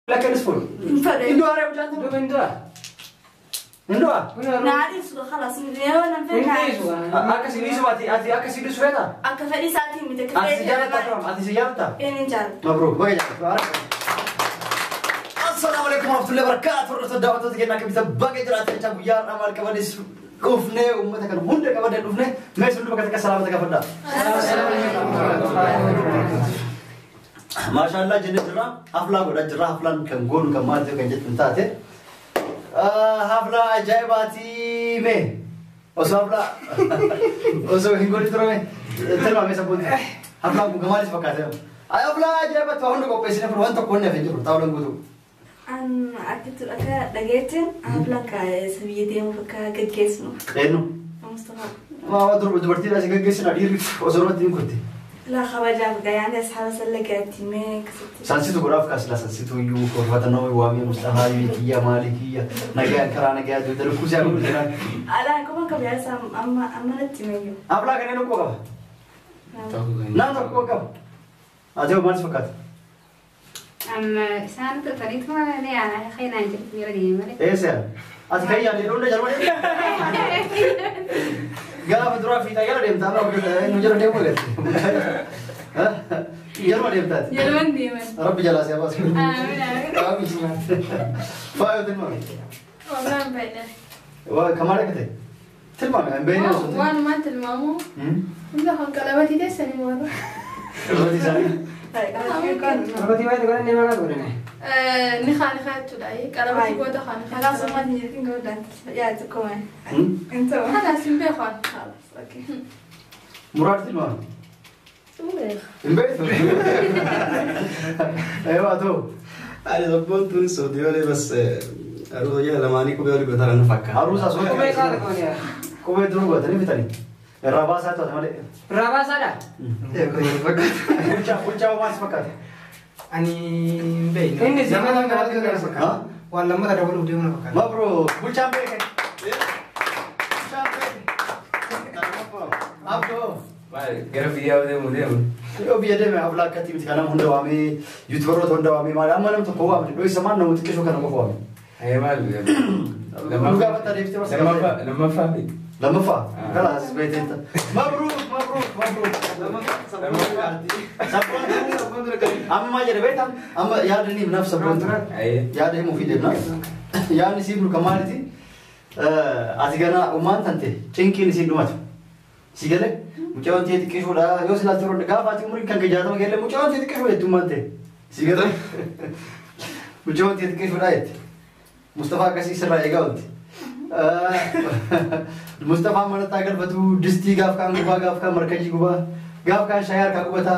لكن اسفل إندو أريد جانتو دو إندو نعرف خلاص ولا نفهم أكاسيليسو أتي أكاسيليسو فينا أكفري ساعتين متكفي أتي سيارتا إيه نجار مبروك بقى السلام عليكم ورحمة الله وبركاته ورحمة الله وبركاته كم تبغى جرات تجاب يار أمال كمان كوفنة ومتى كان هند كمان كوفنة ما يسمى بكرة كسلامة كفدا ما شاء الله جنة جرا حفلة ولا جرا حفلة كم قول كم مال جو كنجت منتاته حفلة جايباتي مه وسافلا وسو هنقول ترى مه ترى ما يسبون حفلة كمالي سبكاتهم حفلة جايبات وهند كوبيسين فروان تكون نفجر تاولن قدو أنا أكيد أكا لقيتن حفلة كسبيتي مفكا قد كيسنو إنه مصطفى ما أدري بدبرتي لازم قد كيسنا دير وزرمت دين كنتي لا خواجة بقى يعني أصحاب سلقاتي ميك سانسيتو غراف كاسلا سانسيتو يو كوفاتنو وامي مصطفى يكيا مالكيا نجا كرا نجا جودر كوزا كوزا ألا كمان كبير سام أما نتيميو أبلا كني نكو كم لا نكو كم أجو مانس فكات سانت فريد ما يعني خينا نجيب يردي مالك إيه سير أتكلم يعني روندا جرماني قال بدرا في تاجر ديم تامر بدر نجار ديم ولا جرماني بتاعت يلمن دي من ربي جلاس يا باس آمين آمين فايو تلمامي والله بينا وكمان كده تلمامي بيني وصلت وان ما تلمامو ولا هون كلامتي ده سني مرة ربي سامي ربي ما تقول إني ما أقول إني نخان تلاقي كلامتي قوة خان خلاص ما تنجي نقول يا تكون أنت هذا سنبي خان خلاص أوكي مراد تلمامي سوبر البيت ايوه تو أنا ضبط تونس وديولي بس أروح يا لماني كوبيولي بترى نفكر عروسه كم سوق يقال كوني كوبي دروغ تاني بتاني الراباسه تو تمام رابع سنة وجا ما اسمك أني بين إني زمان ما أقول ها ولا ما تقول بدي أنا بكرة مبروك وجا بيك abdo gara video de modelo yo biade me abla kati bitkanam honda wame youtuber honda wame mala amanam to ko wame do saman no mutkisho kana ko wame ay mal لما بطل يفتح لما فاهم لما فا خلاص بيت انت مبروك مبروك مبروك اما ما جرى بيتهم اما يا دني بنفس بنت اي يا ده مفيد ابن يا نسيب كمالتي اتغنا ومان تنتي تشينكي نسيب دومات سيجله مچاون تي تكيش ولا يوسلا ترون غافاتي عمري كان جاتا مگله مچاون تي تكيش ولا تمانتي سيجله مچاون تي تكيش ولا ايت مصطفى كاسي سرا يغاوت مصطفى من تاغل فتو دستي غاف كان غبا غاف كان مركجي غبا غاف كان شاير كا غبتا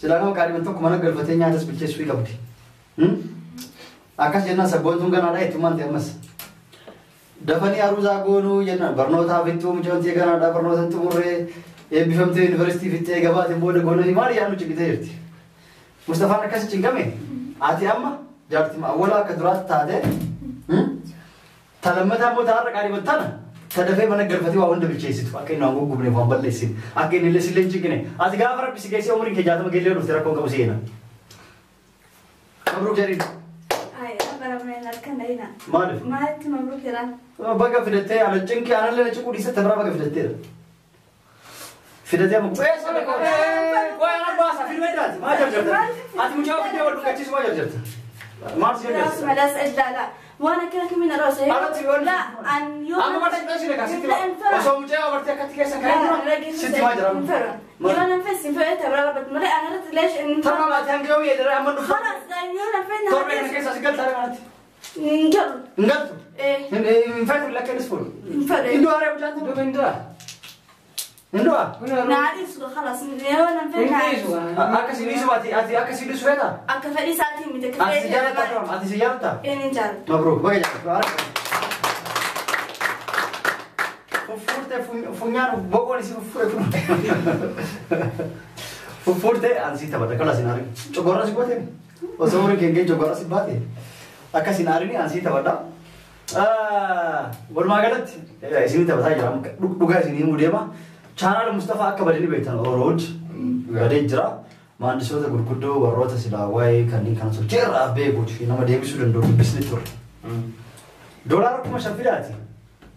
سلاغو كاري من تو كمان غلفتኛ دس بلچس وي غبدي አካስ የና ሰቦንቱን ገና ላይ ትማንት ያመስ ደፈኒ አሩዛ ጎኑ የና በርኖታ ቢቱ ምጆንት የገና ዳ በርኖተን ትሙሬ የቢፈምት ዩኒቨርሲቲ ፊት የገባት ቦደ ጎኑ ይማር ያሉ ጭግተ ይርቲ ሙስጠፋ ነከስ ጭንገሜ አቲያማ ጃርቲማ ወላ ከድራት ታደ ተለመታ ሞታ አረቃሪ ወጣና ተደፈ መነገርፈቲ ወንድ ብቻ ይስጥ አከና አንጎጉ ብለ ባንበለሲ አከነ ለሲለን ጭግኔ አዝጋፈረ ቢስገሲ ኦምሪን ከጃተ መገለ ነው ተረኮን ከውሲና መብሩክ ጀሪ أي أنا برا من الكن هنا ማለት ما أنت مبروك يا ران በጋ ፍደተ አለ ጭንቂ አለ ለጭቁ ዲሰ ተብራ በጋ ፍደተ ፍደተ ያም ቆይ አና ባሳ ፊልም ሄዳት ማጀርጀት አቲ ሙጫው ፊልም ወዱ ከቺስ ማጀርጀት ማርስ راس ይደርስ ملاس إلا لا وأنا كنا كمين راسي أنا تقول لا أن يوم አማ ማርስ ከቺ ለካ ሲቲ ወሶ ሙጫው ወርተ ከትከሰ ካይራ ሲቲ ማጀራ يوم نفس فئة برا بتمر أنا رت ليش إن ተማማ ታንገው የደረ አመኑ خلاص قال يوم نفس ቶርቤ ከከሰ ሲገል ታረጋት نجر እንገጥ إيه እንፈት ለከንስ ፎል نفر እንዶ አረብ ጃንተ دو بين دو እንዶ نعرف خلاص يوم نفس አከሲሊሱ አቲ አከሲሊሱ ፈታ أكفري ساعتين አቲ متكفي ሲያረታ አቲ ሲያረታ إيه نجار مبروك بقى فورته فنيان بقول يصير فورته أنسي تبغى كلا سيناريو جوغورا سيبوته وسووري كينجي جوغورا سيباتي أكا سيناريو أنسي تبغى والما قالت سيني تبغى جرام دوغا سيني موديما channel مصطفى أكا بدني بيتنا أوروج بدي جرا maandisoota gurguddoo warroota silaa waa'ee kanneen kana socheerraa beekuuti fi nama deebisuu danda'u dubbisni ture. Doolaara 5,000 fidaati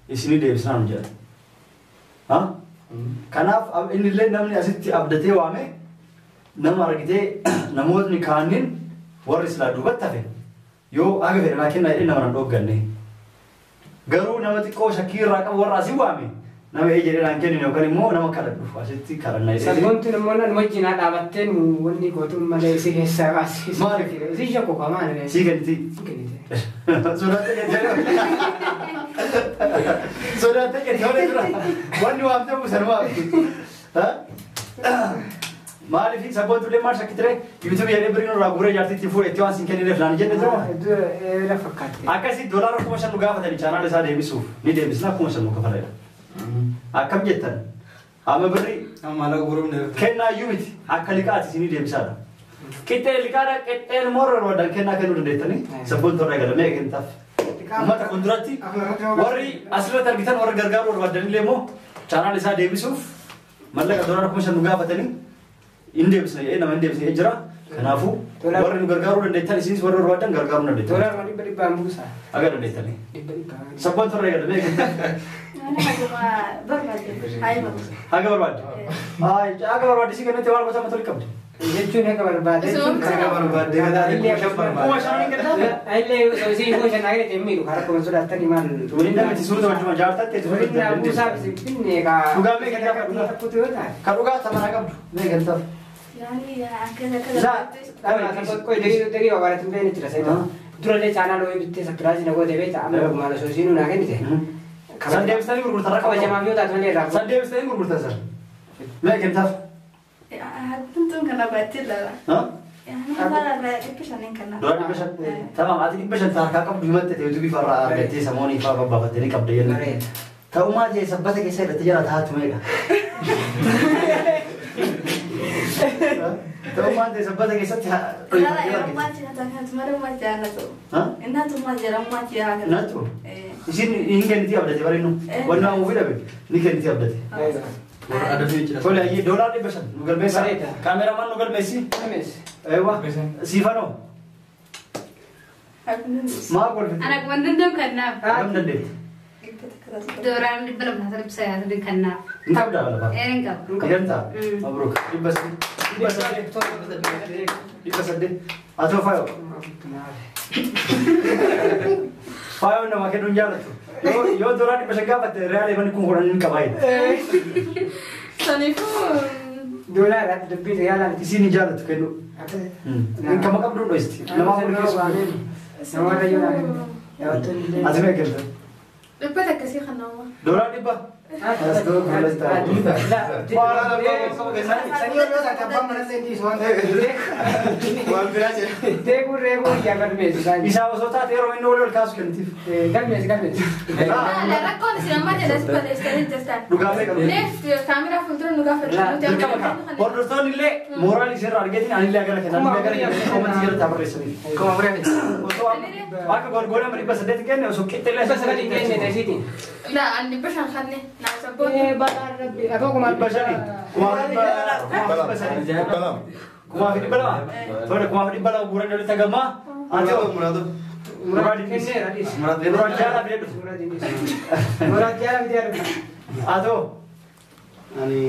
isinii deebisnaan jedha. Kanaaf inni illee namni asitti abdatee waame nama argitee namootni kaaniin warri silaa duubatti hafe yoo aga fedhe naa kennaa jedhee nama nan dhoogganne. Garuu nama xiqqoo shakkii irraa qabu warra asii waame nama jedhee kennine yookaan immoo nama kadhadhu asitti kadhannaa jedhee. Sabboontuun immoo nan wajjin dhaabattee wanni gootuun malee si keessaa baasii. Maaliif? Si shakku qamaan. Si ganti. Sodaatee kenni hojii dura wanni waamtee buusan maaliif sabboontu illee maal shakkitire yuutuub jedhee biriin irraa guuree jaartiitti fuudhee itti waan siin kennineef naan jenne jira. Akkasii doolaara 5,000 nu gaafatanii chaanaal isaa deebisuuf ni deebisna 5,000 nu kafaledha. Akkam jettan amma birri kennaa iyyuu miti akka liqaati isinii deebisaadha. Qixxee liqaadha qixxeen morra roodaan kennaa kennuu dandeettanii sabboontu irraa galamee eegantaaf. Ummata fuulduratti warri asirratti argitan warra gargaaruu barbaadanillee immoo chaanaal isaa deebisuuf mallaqa doolaara 5,000 nu gaafatanii in deebisna jedhee nama hin deebisne jira. Kanaafuu warri nu gargaaruu dandeettan isinis warra barbaadan gargaaruu dandeettan. Doolaara 100 buusaa. Aga dandeettanii. Sabboontu irraa galamee eegantaaf. Haga barbaadde. Haga barbaadde si kennite waan gosa matoli qabdi. Jechuun haga barbaadde. Haga barbaadde illee si kuushan agire temmiidhu karaa kuma sodaatanii maal. Waliin damatti suuraa wajjuma jaartatte. Waliin buusaa binne kaa. Dhugaa mee gantaaf. Ka dhugaa tamanaa qabdu mee gantaaf. Dagii babaaratiin ba'ee ni jira seetaa. Durallee chaanaa looyee bittee sappiraasii na gootee beektaa amma maala soosiinuu naa kennite. San deebistanii gurgurtaa rakka Kabajamaa fi taatu malee irraa. San deebistanii gurgurtaa san. Mee gantaaf. Tuntuun kana baatee lala. Doolaara 500. Tamam ati 500 harkaa qabdu himatte ta'e yuutuubii farraa argattee samoonii fa'aa babbaafattanii qabda jenne. Ta'umaa ta'e sabbata keessa irratti jala taatu meeqa. Ta'umaa ta'e sabbata keessatti Nattu. Isin hin kenniti abdate bareednu. Wanni waan ofii dhabe ni kenniti abdate. Tole ayyee doolaara 500 nu galmeessa. Kaameramaan nu galmeessi. Ewa siifanoo. Maa golfe. Anak wantoota kannaaf. Kam dandeetti. Dooraan 200 ibsa kannaaf. Hin qabda lafa. Hin qabu. Ganta. Mabruuk. 800. Atoo faayoo. Faayoo nama kennuun jaalatu. Yoo doolaara 500 gaafatte reaalii manni kun hodhan hin qabaayidha. Saniifuu. Doolaara dubbii reaalaan Isin hin jaalatu kennu. Kama qabdu dho'isti. Nama mul'isuuf. namoota yoo dhaabee Ati mee galta. Dhibbata akkasii kan nama. Doolaara 100. Isaa osoo taate yeroo inni ol kaasu kennitiif. Rakkoon isin amma jedhas balleessanii jirtan. Dhugaafee qabu. Neef kaameraa fuuldura nu gaafa. Hordoftoonni illee mooraalii isheerraa argeetiin anillee agala kennan agala kennan koomantii jalatti barreessanii. Akka gorgoona 800 kenne osoo qixxillee La anni bashan khanne na sabboon. Kumaaf dhibba lama. Tole kumaaf dhibba lama guuran walitti gamaa. Ati muraadu. Muraad jaalaa fidedhu. Atoo. Ani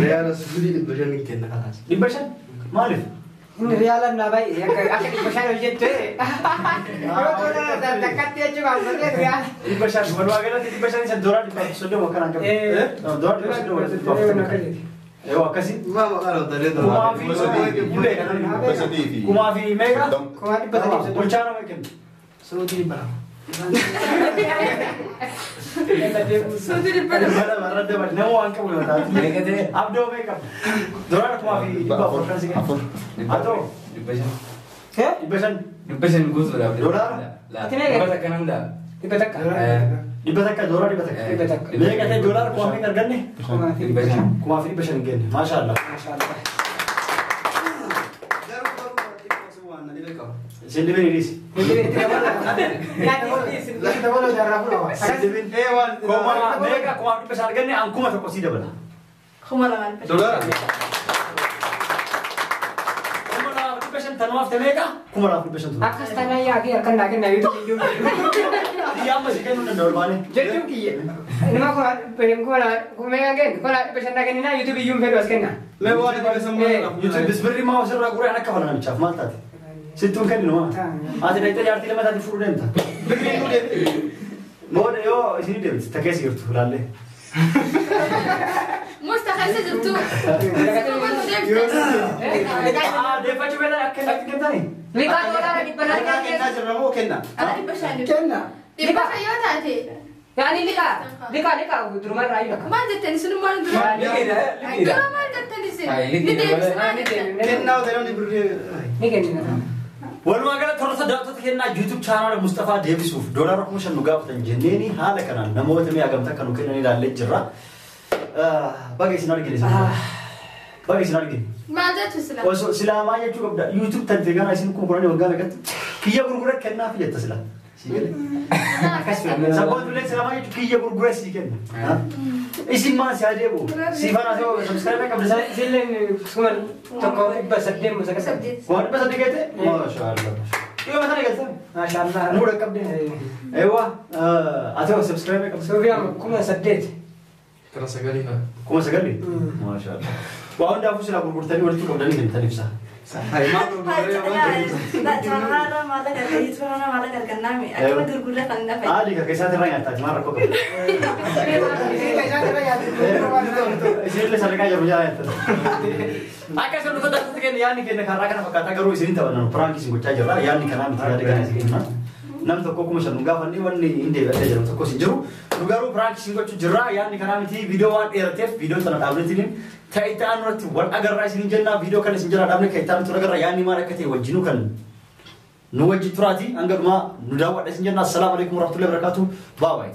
reala sudi dhibba shanii kenna kanaas. 500 maaliif? Ini realan lah baik. Aku di pasar aja tu. Kalau dah dekat dia juga maksudnya real. 500 walumaa galatti 500 isa doolaara 130 akkanaan qabu. Doolaara 130 yoo akkasii. Maa maqaan hoteelee Kumaa fi bulee kanaan kumaa fi meeqa? Kumaa dhibba sadii. Bulchaa nama kennu. Suutii dhibba lama. Suutii dhibba lama. Radda bali nama waan qabu yoo taate. Abdoo meeqa? Doolaara kumaa fi dhibba afur kan si kennu. Atoo. 500. Dibbasan guutuudha. Doolaara? Dhibba takka nan daa. Dhibba takka. Dhibba takka doolaara dhibba takka. Meeqa ta'e doolaara kumaa fi arganne? Dibbasan. Kumaa fi 500 hin genne. Maashaallah. Isin dhibeen hiriisi. Meeqa kumaa fi 500 arganne an kuma tokko sii dabala. Kuma lamaan. Doolaara. shan tanumaaf tameeqa kuma laaf dhibba shan ture. Akkas tanaa yaaqii harkaan naa kennaa YouTube iyyuu. Yaa amma si kennuu danda'u baane. Jechuun kiyya. Nama kumee kennu kola dhibba shan naa kenninaa YouTube iyyuu fedhu as kenna. Mee waan itti beesamu YouTube bisbirri maa osirraa guree akka falan namichaaf maal taate? Sittuun kennu maa? Ati dhaqxee jaartii lama taate fuudhuu deemta. Birrii nu deemte. Booda yoo isin deemte takees jirtu laallee. مستحيل تجيبتوه deeffachuu beela akka inni kennani. Liqaa doolaara dhibba naa kennaa kenna. jirra moo kenna? أنا أحب أشاهد Kenna. ديبا خيوتاتي Yaani liqaa durumarraa iyyuu akka. ما جتني سنو ما ندرو Liqeedha. ما جتني سن Ay, liqeedha. Kennaa ta'e namni birrii. Ni kennina. Walumaa galatti warra sadaqatoota kennaa YouTube chaanaala Mustafaa deebisuuf doolaara 5,000 nu gaafatan jenneeni haala kanaan namoota mi'a gamtaa kan nu kennan ilaallee jirra. Baga isin argine baga isin argine. ما جت سلا Osoo silaamaa jechuu qabda YouTube tantee gara isin kun qoranii waggaa meeqatti kiyya gurgura kennaa fi jetta sila. Sabboon tullee silaamaa jechuu kiyya gurgura sii kenna. Isin maa si adeemu siifaan asii subscribe qabda. Isilleen suma tokko dhibba saddeet musa qaba. Waan dhibba sadii geete? Maashaallah. Yoo mataa eegalta? Maashaallah. Nuudha qabdee. Eewwa ati hoo subscribe qabda. Suufiyaa kuma saddeet. Kara sagalii fa'a. 9,000? Maashaallah. Waa hundaafuu silaa gurgurtanii walitti qabdanii kennitan ibsa. Hai maal gurguree waan لا جماعة ما لك الجيت ولا ما لك الجنامي أكيد تقول لك أنا في Haali ka keessatti irraa nyaataati maal rakkoo qabda. Isinillee sadarkaa yeroo jala nyaattan. Akka isin dhufa darbuutti kenna yaadni kenna karaa kana fakkaataa garuu isiniin taphannan piraanki isin gochaa jirra yaadni kanaa miti yaada kana isin kenna. Nam tokko kuma shan nu gaafanne wanni hin deebi'atee jiru tokko isin jiru. Nu garuu piraanki isin gochuu jirra yaadni kanaa miti viidiyoo waan dheerateef viidiyoo sana dhaabnetiin ta'itaan irratti wal agarraa isin jenna viidiyoo kana isin jala dhaabne ta'itaan irratti agarra yaadni maal akka ta'e wajjinuu kan nu wajji turaati hanga dhumaa nu daawwadha isin jenna. Assalaamu alaikum warahmatullahi wabarakatuh. Bye bye.